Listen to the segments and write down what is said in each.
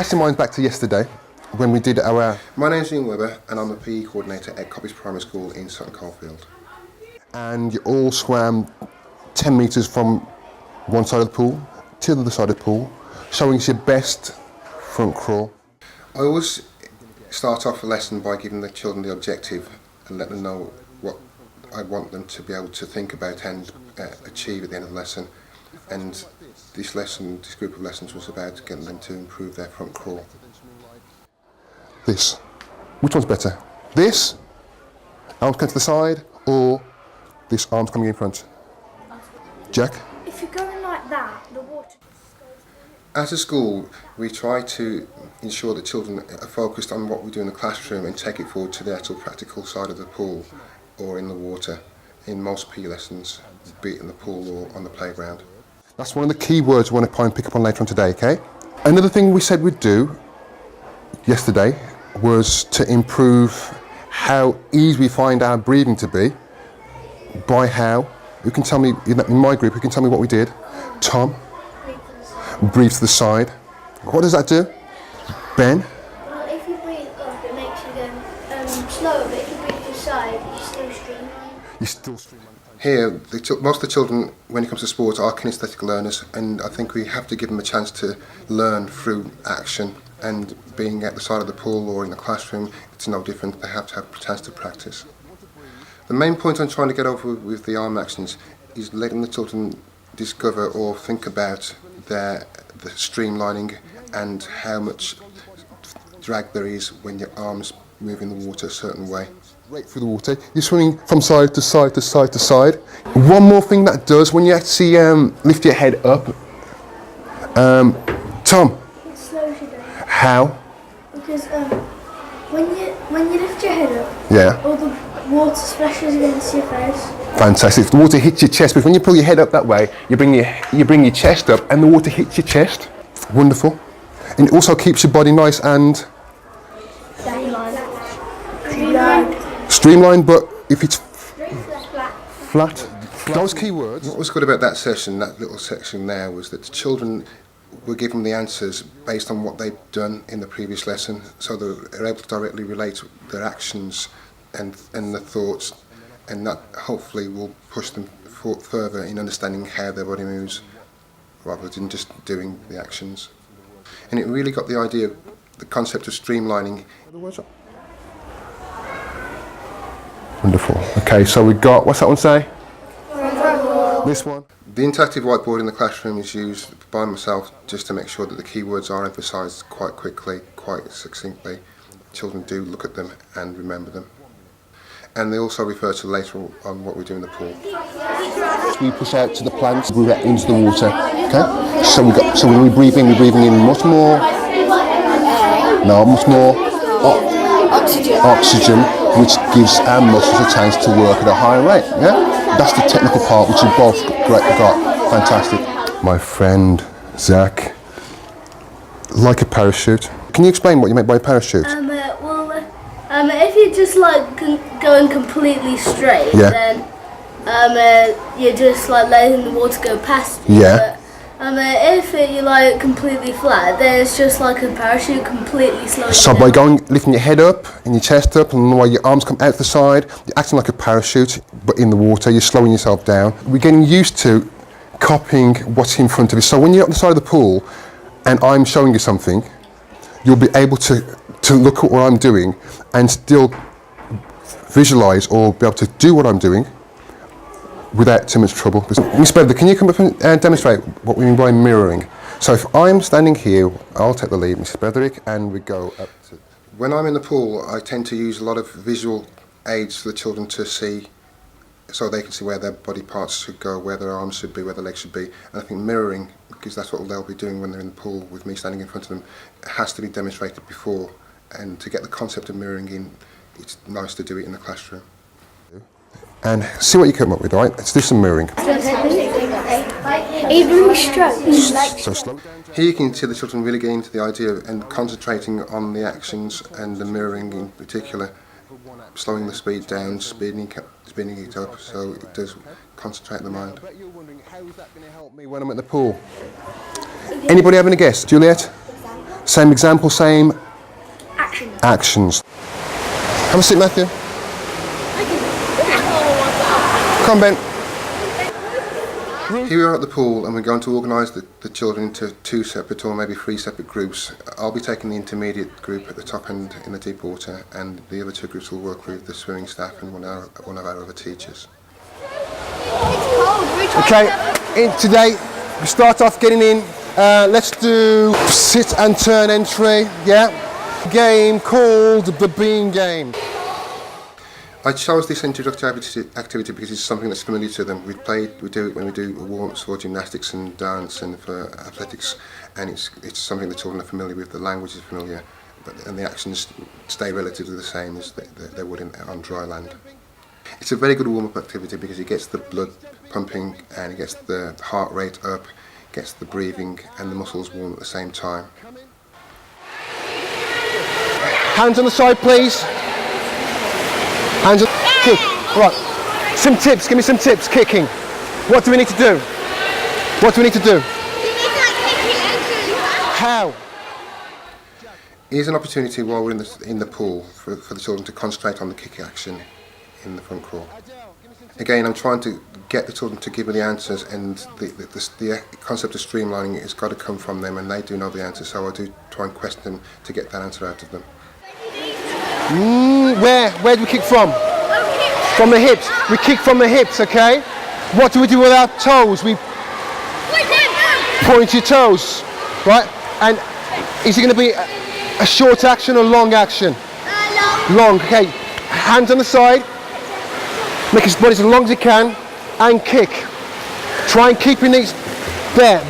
cast your minds back to yesterday when we did our... My name's Ian Webber and I'm the PE coordinator at Coppage Primary School in Sutton Coldfield. And you all swam 10 metres from one side of the pool to the other side of the pool, showing us your best front crawl. I always start off a lesson by giving the children the objective and let them know what I want them to be able to think about and achieve at the end of the lesson. And this group of lessons was about getting them to improve their front crawl. This. Which one's better? This, arms coming to the side, or this, arms coming in front? Jack? If you're going like that, the water just goes... As a school, we try to ensure that children are focused on what we do in the classroom and take it forward to the actual practical side of the pool or in the water in most PE lessons, be it in the pool or on the playground. That's one of the key words we want to try and pick up on later on today, okay? Another thing we said we'd do yesterday was to improve how easy we find our breathing to be by how, who can tell me, in my group, who can tell me what we did? Tom? Breathe to the side. What does that do? Ben? Well, if you breathe up, it makes you go slower, but if you breathe to the side, you're still streamlined. Here, most of the children, when it comes to sport, are kinesthetic learners, and I think we have to give them a chance to learn through action, and being at the side of the pool or in the classroom, it's no different. They have to have a chance to practice. The main point I'm trying to get over with the arm actions is letting the children discover or think about the streamlining and how much drag there is when your arms move in the water a certain way. Right through the water, you're swimming from side to side to side to side. One more thing that does when you actually lift your head up. Tom? It slows you down. How? Because when you lift your head up, Yeah. all the water splashes against your face. Fantastic. The water hits your chest, but when you pull your head up that way, you bring your chest up and the water hits your chest. Wonderful. And it also keeps your body nice and streamlined, but if it's flat. Those key words. What was good about that session, that little section there, was that the children were given the answers based on what they'd done in the previous lesson, so they're able to directly relate their actions and their thoughts, and that hopefully will push them further in understanding how their body moves rather than just doing the actions. And it really got the idea, the concept of streamlining. Wonderful. Okay, so we got, what's that one say? This one. The interactive whiteboard in the classroom is used by myself just to make sure that the keywords are emphasised quite quickly, quite succinctly. Children do look at them and remember them. And they also refer to later on what we do in the pool. We push out to the plants, breathe out into the water. Okay? So when we breathe in, we're breathing in much more oxygen, which gives our muscles a chance to work at a higher rate. Yeah? That's the technical part which you both got. Fantastic. My friend Zach, like a parachute. Can you explain what you meant by a parachute? If you're just like going completely straight, then you're just like letting the water go past you. Yeah. But, if you're like completely flat, then it's just like a parachute completely slowing So down. by lifting your head up and your chest up, and while your arms come out the side, you're acting like a parachute, but in the water, you're slowing yourself down. We're getting used to copying what's in front of you. So when you're on the side of the pool, and I'm showing you something, you'll be able to look at what I'm doing and still visualise or be able to do what I'm doing without too much trouble. Miss Bedler, can you come up and demonstrate what we mean by mirroring? So if I'm standing here, I'll take the lead, Mrs. Bedrick, and we go up to... When I'm in the pool, I tend to use a lot of visual aids for the children to see, so they can see where their body parts should go, where their arms should be, where their legs should be. And I think mirroring, because that's what they'll be doing when they're in the pool with me standing in front of them, it has to be demonstrated before. And to get the concept of mirroring in, it's nice to do it in the classroom. And see what you come up with, right? Let's do some mirroring. Even strokes. So slow. Here you can see the children really getting into the idea and concentrating on the actions and the mirroring in particular, slowing the speed down, speeding it up, so it does concentrate the mind. I bet you're wondering, how is that going to help me when I'm at the pool? Anybody having a guess? Juliet? Same example, same Action. actions. Have a seat, Matthew. Come, Ben. Here we are at the pool and we're going to organise the children into 2 separate or maybe 3 separate groups. I'll be taking the intermediate group at the top end in the deep water, and the other 2 groups will work with the swimming staff and one of our other teachers. Okay, today we start off getting in. Let's do sit and turn entry, yeah? Game called the Bean Game. I chose this introductory activity because it's something that's familiar to them. We do it when we do warm-ups for gymnastics and dance and for athletics, and it's something the children are familiar with. The language is familiar, and the actions stay relatively the same as they would on dry land. It's a very good warm-up activity because it gets the blood pumping and it gets the heart rate up, gets the breathing and the muscles warm at the same time. Hands on the side, please. Hands on. Kick. Right. Some tips. Give me some tips. Kicking. What do we need to do? What do we need to do? How? Here's an opportunity while we're in the pool for the children to concentrate on the kick action in the front crawl. Again, I'm trying to get the children to give me the answers, and the concept of streamlining has got to come from them, and they do know the answer, so I do try and question them to get that answer out of them. Where do we kick from? From the hips. We kick from the hips, okay? What do we do with our toes? We point your toes, right? And is it going to be a short action or long action? Long, okay. Hands on the side. Make his body as long as you can, and kick. Try and keep your knees there.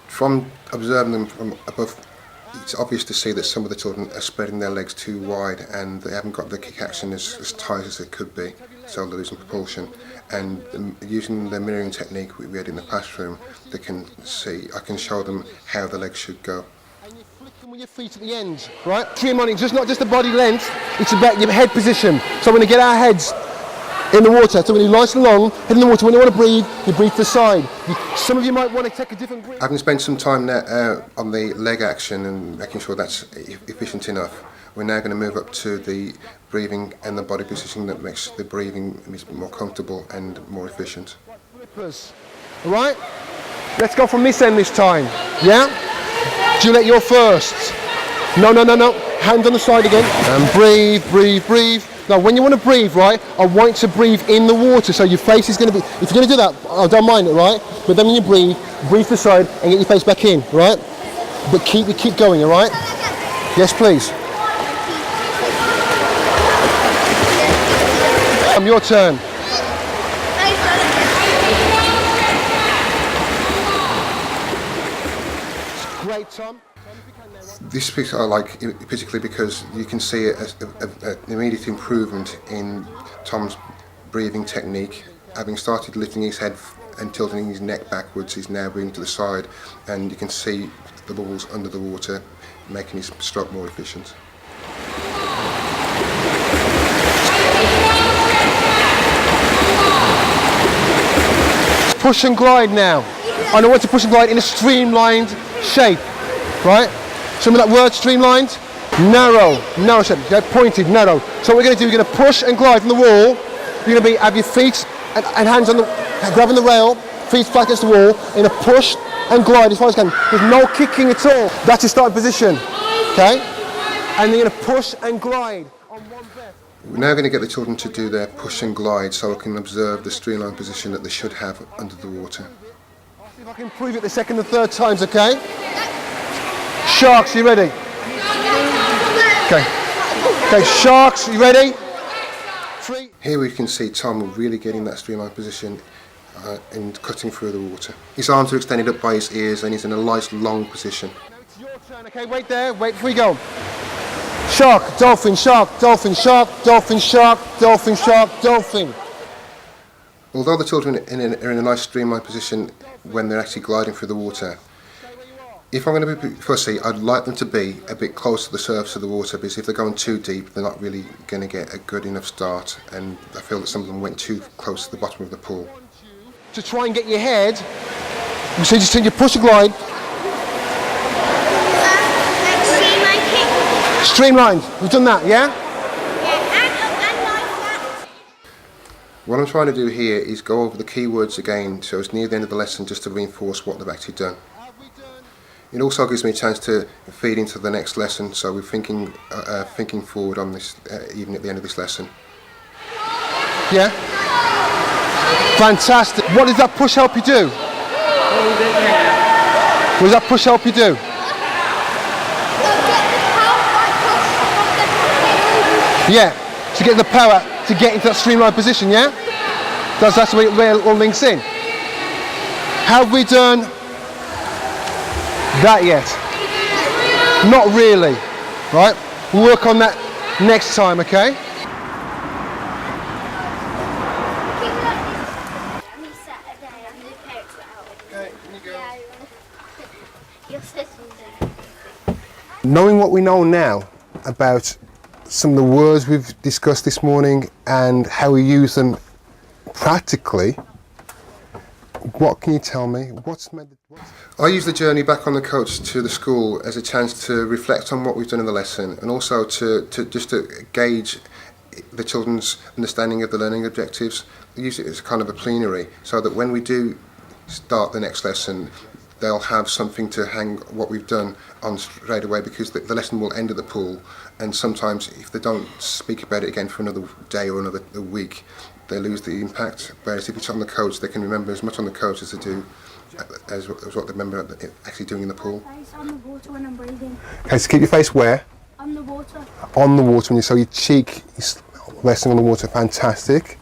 From observing them from above, it's obvious to see that some of the children are spreading their legs too wide and they haven't got the kick action as tight as it could be, so they're losing propulsion. And using the mirroring technique we had in the classroom, I can show them how the legs should go. And you flick them with your feet at the end, right? Trim on it, not just the body length, it's about your head position. So we're going to get our heads in the water. So when you're nice and long, head in the water, when you want to breathe, you breathe to the side. Some of you might want to take a different breath. Having spent some time now on the leg action and making sure that's efficient enough, we're now going to move up to the breathing and the body position that makes the breathing more comfortable and more efficient. All right? Let's go from this end this time. Yeah? Juliet, you're first. No. Hand on the side again. And breathe. Now, when you want to breathe, right, I want you to breathe in the water. So your face is going to be, if you're going to do that, I don't mind it, right? But then when you breathe to the side and get your face back in, right? But keep going, all right? Yes, please. Your turn. Great, Tom. This piece I like particularly because you can see an immediate improvement in Tom's breathing technique. Having started lifting his head and tilting his neck backwards, he's now breathing to the side, and you can see the bubbles under the water, making his stroke more efficient. Push and glide now. I want to push and glide in a streamlined shape, right? Some of that word streamlined, narrow shape, pointed, narrow. So what we're going to do, we're going to push and glide from the wall. You're going to have your feet and hands on grabbing the rail, feet flat against the wall, in a push and glide as far as you can. There's no kicking at all. That's your starting position, okay? And you're going to push and glide on one breath. We're now going to get the children to do their push and glide so I can observe the streamlined position that they should have under the water. I'll see if I can prove it the second and third times, okay? Sharks, you ready? Okay, Sharks, you ready? 3. Here we can see Tom really getting that streamlined position and cutting through the water. His arms are extended up by his ears and he's in a nice long position. Now it's your turn, okay? Wait there, wait before we go. Shark, dolphin, shark, dolphin, shark, dolphin, shark, dolphin, shark, dolphin. Although the children are in a nice streamlined position when they're actually gliding through the water, If I'm going to be fussy, I'd like them to be a bit close to the surface of the water, because if they're going too deep, they're not really going to get a good enough start, and I feel that some of them went too close to the bottom of the pool. To try and get your head, so just take your push and glide. Streamlined. We've done that, yeah? What I'm trying to do here is go over the key words again, so it's near the end of the lesson, just to reinforce what they've actually done. It also gives me a chance to feed into the next lesson, so we're thinking forward on this, even at the end of this lesson. Yeah? Fantastic. What does that push help you do? What does that push help you do? Yeah, to get the power to get into that streamlined position, yeah? That's the way it all links in. Have we done that yet? Not really, right? We'll work on that next time, okay? Knowing what we know now about some of the words we've discussed this morning and how we use them practically, what can you tell me? I use the journey back on the coach to the school as a chance to reflect on what we've done in the lesson, and also to gauge the children's understanding of the learning objectives. I use it as kind of a plenary, so that when we do start the next lesson, they'll have something to hang what we've done on straight away, because the lesson will end at the pool, and sometimes if they don't speak about it again for another day or another week, they lose the impact. Whereas if it's on the coach, they can remember as much on the coach as they do as what they remember actually doing in the pool. Face on the water when I'm breathing. Okay, so keep your face where? On the water. On the water, when you so your cheek is resting on the water. Fantastic.